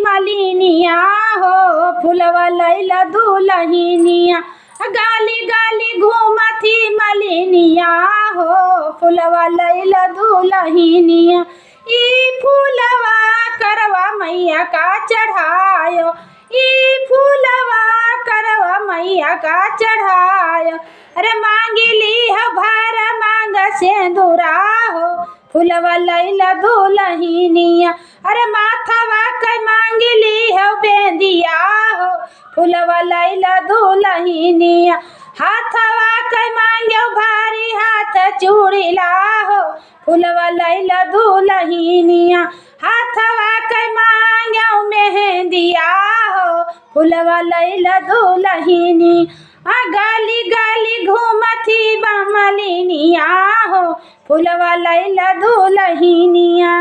मलिनिया हो फुलवा लैला दुलहिनिया। गाली गाली घूमती मलिनिया हो फुलवा लैला दुलहिनिया। ई फूलवा करवा मैया का चढ़ायो, ई फूलवा करवा मैया का चढ़ायो। अरे मांगिली है भार मांग सिंदूरा हो फुलवा लैला दुलहिनिया। अरे माथवा के मांगिली है बेंदिया हो फुलवा लैला दुलहिनिया। हाथवा के मांगो भारी हाथ चूड़ीला हो फुलवा लैला दुलहिनिया। हाथवा के मांगो मेहंदिया हो फुलवा लैला दुलहिनी। गाली गाली घूमती बा मलिनिया हो फुलवा लैला दुलहिनिया।